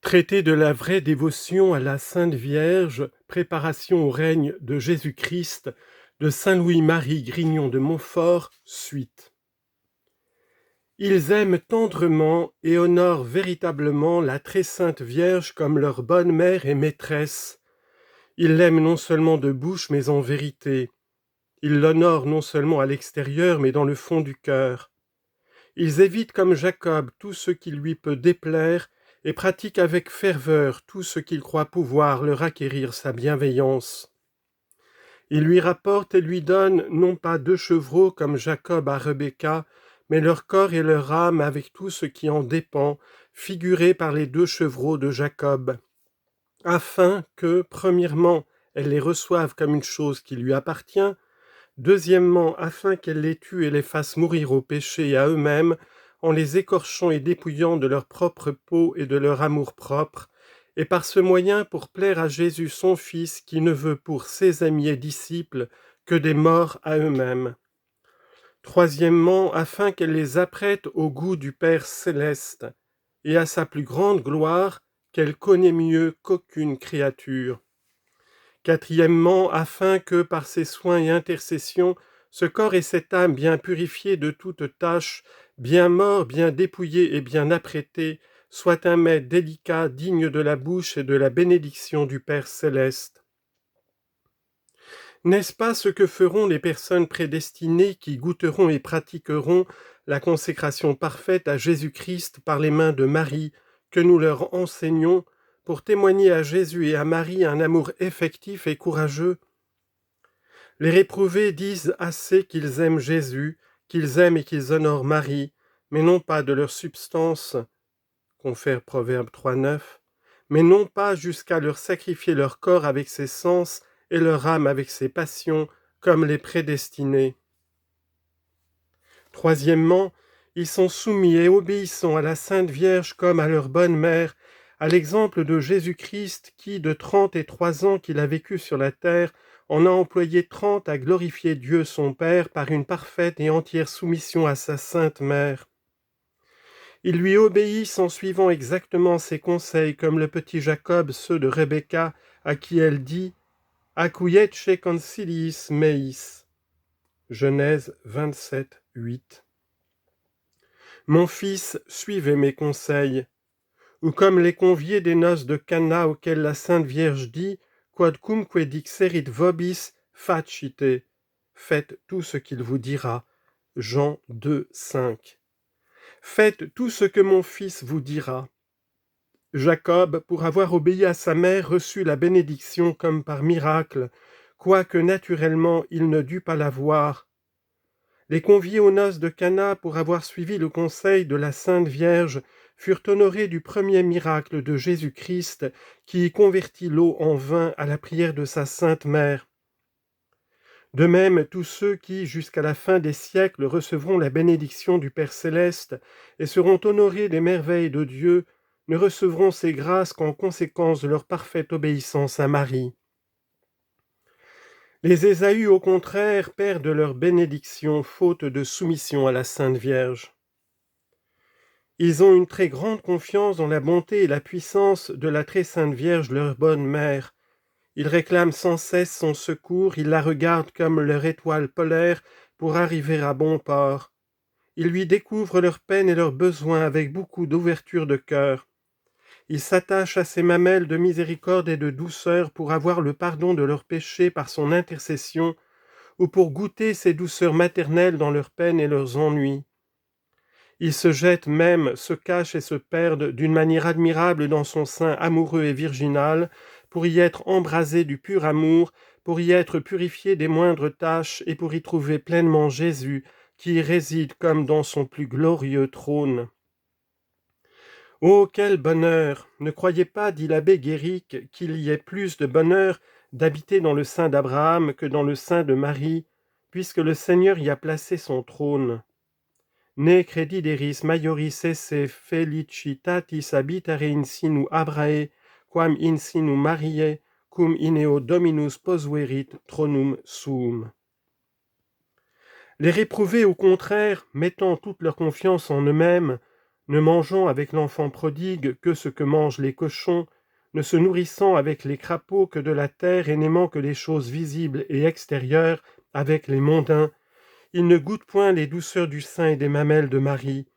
Traité de la vraie dévotion à la Sainte Vierge, préparation au règne de Jésus-Christ, de Saint Louis-Marie Grignon de Montfort, suite. Ils aiment tendrement et honorent véritablement la très sainte Vierge comme leur bonne mère et maîtresse. Ils l'aiment non seulement de bouche, mais en vérité. Ils l'honorent non seulement à l'extérieur, mais dans le fond du cœur. Ils évitent comme Jacob tout ce qui lui peut déplaire et pratiquent avec ferveur tout ce qu'ils croient pouvoir leur acquérir sa bienveillance. Ils lui rapportent et lui donnent non pas 2 chevreaux comme Jacob à Rebecca, mais leur corps et leur âme avec tout ce qui en dépend, figurés par les 2 chevreaux de Jacob, afin que, premièrement, elle les reçoive comme une chose qui lui appartient, deuxièmement, afin qu'elle les tue et les fasse mourir au péché et à eux-mêmes, en les écorchant et dépouillant de leur propre peau et de leur amour-propre, et par ce moyen pour plaire à Jésus son Fils, qui ne veut pour ses amis et disciples que des morts à eux-mêmes. Troisièmement, afin qu'elle les apprête au goût du Père céleste, et à sa plus grande gloire, qu'elle connaît mieux qu'aucune créature. Quatrièmement, afin que, par ses soins et intercessions, ce corps et cette âme bien purifiés de toute tâche, bien morts, bien dépouillés et bien apprêtés, soient un mets délicat, digne de la bouche et de la bénédiction du Père céleste. N'est-ce pas ce que feront les personnes prédestinées qui goûteront et pratiqueront la consécration parfaite à Jésus-Christ par les mains de Marie, que nous leur enseignons, pour témoigner à Jésus et à Marie un amour effectif et courageux? Les réprouvés disent assez qu'ils aiment Jésus, qu'ils aiment et qu'ils honorent Marie, mais non pas de leur substance, confère Proverbe 3,9, mais non pas jusqu'à leur sacrifier leur corps avec ses sens et leur âme avec ses passions, comme les prédestinés. Troisièmement, ils sont soumis et obéissants à la Sainte Vierge comme à leur bonne mère, à l'exemple de Jésus-Christ qui, de 33 ans qu'il a vécu sur la terre, en a employé 30 à glorifier Dieu son Père par une parfaite et entière soumission à sa Sainte Mère. Ils lui obéissent en suivant exactement ses conseils, comme le petit Jacob ceux de Rebecca, à qui elle dit « Acquiesce conciliis meis » Genèse 27, 8. « Mon fils, suivez mes conseils » ou comme les conviés des noces de Cana auxquels la Sainte Vierge dit « Quodcumque dixerit vobis, facite » Faites tout ce qu'il vous dira. Jean 2, 5. Faites tout ce que mon fils vous dira. Jacob, pour avoir obéi à sa mère, reçut la bénédiction comme par miracle, quoique naturellement il ne dut pas la voir. Les conviés aux noces de Cana, pour avoir suivi le conseil de la Sainte Vierge, furent honorés du premier miracle de Jésus-Christ qui convertit l'eau en vin à la prière de sa Sainte Mère. De même, tous ceux qui, jusqu'à la fin des siècles, recevront la bénédiction du Père céleste et seront honorés des merveilles de Dieu, ne recevront ces grâces qu'en conséquence de leur parfaite obéissance à Marie. Les Ésaü, au contraire, perdent leur bénédiction faute de soumission à la Sainte Vierge. Ils ont une très grande confiance dans la bonté et la puissance de la très Sainte Vierge, leur bonne mère. Ils réclament sans cesse son secours, ils la regardent comme leur étoile polaire pour arriver à bon port. Ils lui découvrent leurs peines et leurs besoins avec beaucoup d'ouverture de cœur. Ils s'attachent à ses mamelles de miséricorde et de douceur pour avoir le pardon de leurs péchés par son intercession, ou pour goûter ses douceurs maternelles dans leurs peines et leurs ennuis. Ils se jettent même, se cachent et se perdent d'une manière admirable dans son sein amoureux et virginal, pour y être embrasés du pur amour, pour y être purifiés des moindres tâches et pour y trouver pleinement Jésus, qui y réside comme dans son plus glorieux trône. Oh, quel bonheur! Ne croyez pas, dit l'abbé Guéric, qu'il y ait plus de bonheur d'habiter dans le sein d'Abraham que dans le sein de Marie, puisque le Seigneur y a placé son trône. Ne credideris maioris esse felicitatis habitare in sinu Abrae, quam in sinu Mariae, cum in eo Dominus posuerit tronum suum. Les réprouvés, au contraire, mettant toute leur confiance en eux-mêmes, ne mangeant avec l'enfant prodigue que ce que mangent les cochons, ne se nourrissant avec les crapauds que de la terre et n'aimant que les choses visibles et extérieures avec les mondains, ils ne goûtent point les douceurs du sein et des mamelles de Marie.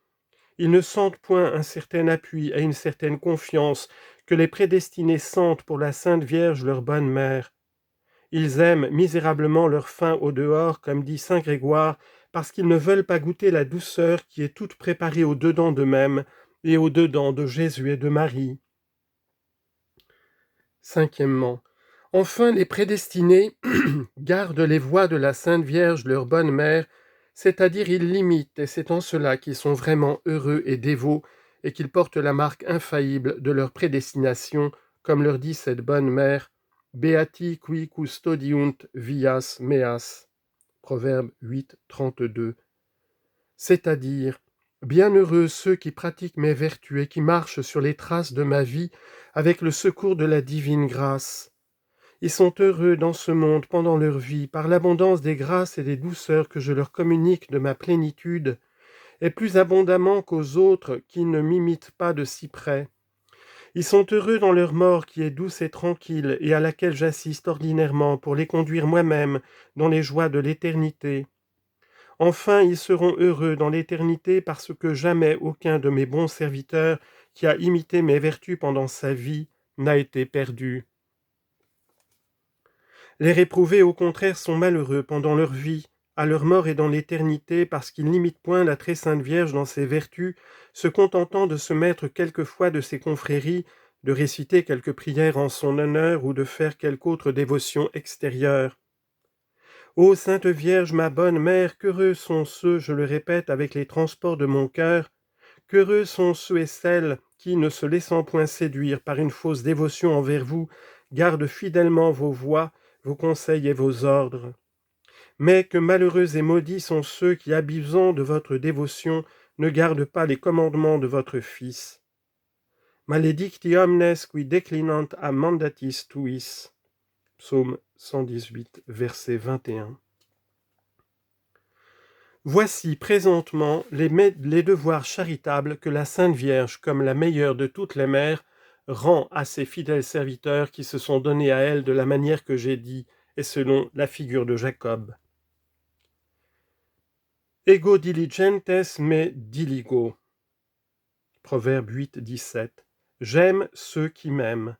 Ils ne sentent point un certain appui et une certaine confiance que les prédestinés sentent pour la Sainte Vierge leur bonne mère. Ils aiment misérablement leur faim au dehors, comme dit saint Grégoire, parce qu'ils ne veulent pas goûter la douceur qui est toute préparée au dedans d'eux-mêmes et au dedans de Jésus et de Marie. Cinquièmement, enfin les prédestinés gardent les voies de la Sainte Vierge leur bonne mère, c'est-à-dire ils l'imitent, et c'est en cela qu'ils sont vraiment heureux et dévots, et qu'ils portent la marque infaillible de leur prédestination, comme leur dit cette bonne mère, Beati qui custodiunt vias meas. Proverbe 8, 32. C'est-à-dire, bienheureux ceux qui pratiquent mes vertus et qui marchent sur les traces de ma vie avec le secours de la divine grâce. Ils sont heureux dans ce monde pendant leur vie par l'abondance des grâces et des douceurs que je leur communique de ma plénitude, et plus abondamment qu'aux autres qui ne m'imitent pas de si près. Ils sont heureux dans leur mort qui est douce et tranquille et à laquelle j'assiste ordinairement pour les conduire moi-même dans les joies de l'éternité. Enfin, ils seront heureux dans l'éternité parce que jamais aucun de mes bons serviteurs qui a imité mes vertus pendant sa vie n'a été perdu. Les réprouvés, au contraire, sont malheureux pendant leur vie, à leur mort et dans l'éternité, parce qu'ils n'imitent point la très sainte Vierge dans ses vertus, se contentant de se mettre quelquefois de ses confréries, de réciter quelques prières en son honneur ou de faire quelque autre dévotion extérieure. Ô Sainte Vierge, ma bonne mère, qu'heureux sont ceux, je le répète avec les transports de mon cœur, qu'heureux sont ceux et celles qui, ne se laissant point séduire par une fausse dévotion envers vous, gardent fidèlement vos voies, vos conseils et vos ordres. Mais que malheureux et maudits sont ceux qui, abusant de votre dévotion, ne gardent pas les commandements de votre Fils. Maledicti omnes qui declinant a mandatis tuis. Psaume 118, verset 21. Voici présentement les devoirs charitables que la Sainte Vierge, comme la meilleure de toutes les mères, rend à ses fidèles serviteurs qui se sont donnés à elle de la manière que j'ai dit et selon la figure de Jacob. Ego diligentes me diligo. Proverbe 8, 17. J'aime ceux qui m'aiment.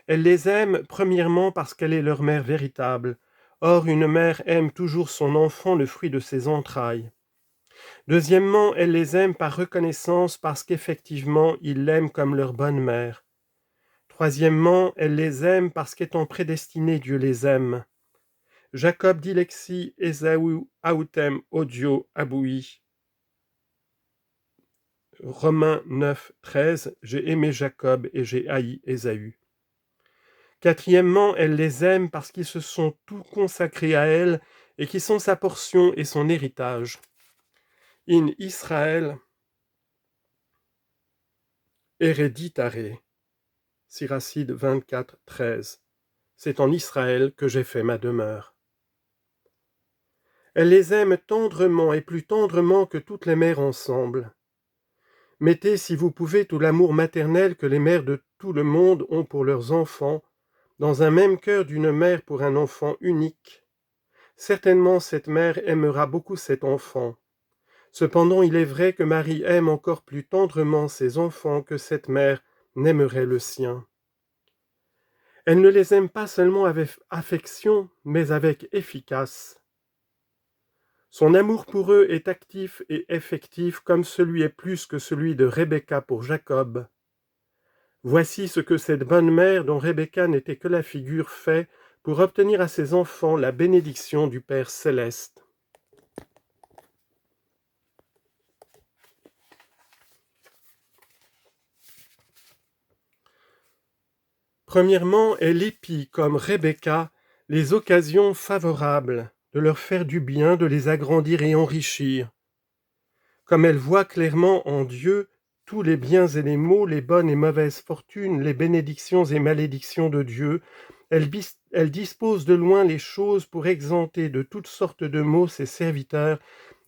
Elle les aime premièrement parce qu'elle est leur mère véritable. Or, une mère aime toujours son enfant, le fruit de ses entrailles. Deuxièmement, elle les aime par reconnaissance parce qu'effectivement, ils l'aiment comme leur bonne mère. Troisièmement, elle les aime parce qu'étant prédestinée, Dieu les aime. Jacob dilexi Esaü autem odio aboui. Romains 9, 13. J'ai aimé Jacob et j'ai haï Ésaü. Quatrièmement, elle les aime parce qu'ils se sont tout consacrés à elle et qui sont sa portion et son héritage. In Israël hereditare. Siracide 24, 13. C'est en Israël que j'ai fait ma demeure. Elle les aime tendrement et plus tendrement que toutes les mères ensemble. Mettez, si vous pouvez, tout l'amour maternel que les mères de tout le monde ont pour leurs enfants, dans un même cœur d'une mère pour un enfant unique. Certainement cette mère aimera beaucoup cet enfant. Cependant, il est vrai que Marie aime encore plus tendrement ses enfants que cette mère n'aimerait le sien. Elle ne les aime pas seulement avec affection, mais avec efficace. Son amour pour eux est actif et effectif comme celui est plus que celui de Rebecca pour Jacob. Voici ce que cette bonne mère, dont Rebecca n'était que la figure, fait pour obtenir à ses enfants la bénédiction du Père céleste. Premièrement, elle épie, comme Rebecca, les occasions favorables de leur faire du bien, de les agrandir et enrichir. Comme elle voit clairement en Dieu tous les biens et les maux, les bonnes et mauvaises fortunes, les bénédictions et malédictions de Dieu, elle dispose de loin les choses pour exempter de toutes sortes de maux ses serviteurs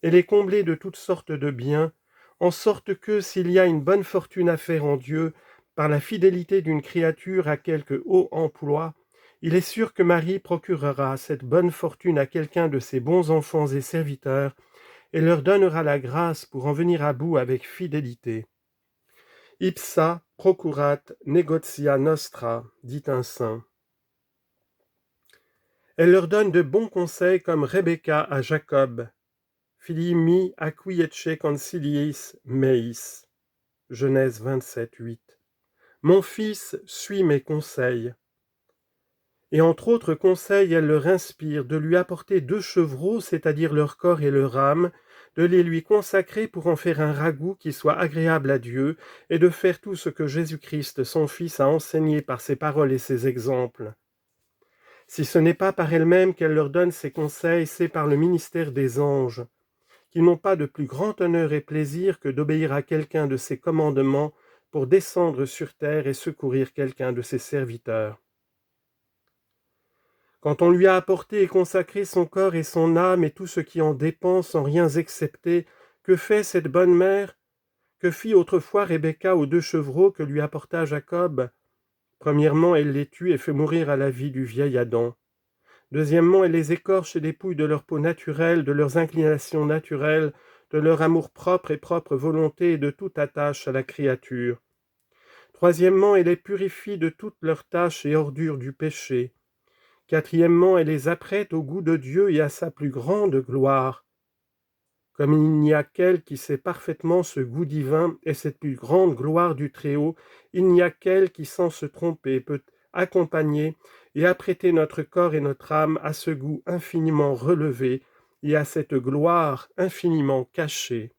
et les combler de toutes sortes de biens, en sorte que, s'il y a une bonne fortune à faire en Dieu, par la fidélité d'une créature à quelque haut emploi, il est sûr que Marie procurera cette bonne fortune à quelqu'un de ses bons enfants et serviteurs, et leur donnera la grâce pour en venir à bout avec fidélité. Ipsa procurat negotia nostra, dit un saint. Elle leur donne de bons conseils comme Rebecca à Jacob. Filii mi acquiesce conciliis meis. Genèse 27, 8. Mon fils, suis mes conseils. Et entre autres conseils, elle leur inspire de lui apporter 2 chevreaux, c'est-à-dire leur corps et leur âme, de les lui consacrer pour en faire un ragoût qui soit agréable à Dieu, et de faire tout ce que Jésus-Christ, son Fils, a enseigné par ses paroles et ses exemples. Si ce n'est pas par elle-même qu'elle leur donne ses conseils, c'est par le ministère des anges, qui n'ont pas de plus grand honneur et plaisir que d'obéir à quelqu'un de ses commandements pour descendre sur terre et secourir quelqu'un de ses serviteurs. Quand on lui a apporté et consacré son corps et son âme et tout ce qui en dépend sans rien excepter, que fait cette bonne mère? Que fit autrefois Rebecca aux 2 chevreaux que lui apporta Jacob? Premièrement, elle les tue et fait mourir à la vie du vieil Adam. Deuxièmement, elle les écorche et dépouille de leur peau naturelle, de leurs inclinations naturelles, de leur amour-propre et propre volonté et de toute attache à la créature. Troisièmement, elle les purifie de toutes leurs tâches et ordures du péché. Quatrièmement, elle les apprête au goût de Dieu et à sa plus grande gloire. Comme il n'y a qu'elle qui sait parfaitement ce goût divin et cette plus grande gloire du Très-Haut, il n'y a qu'elle qui, sans se tromper, peut accompagner et apprêter notre corps et notre âme à ce goût infiniment relevé et à cette gloire infiniment cachée.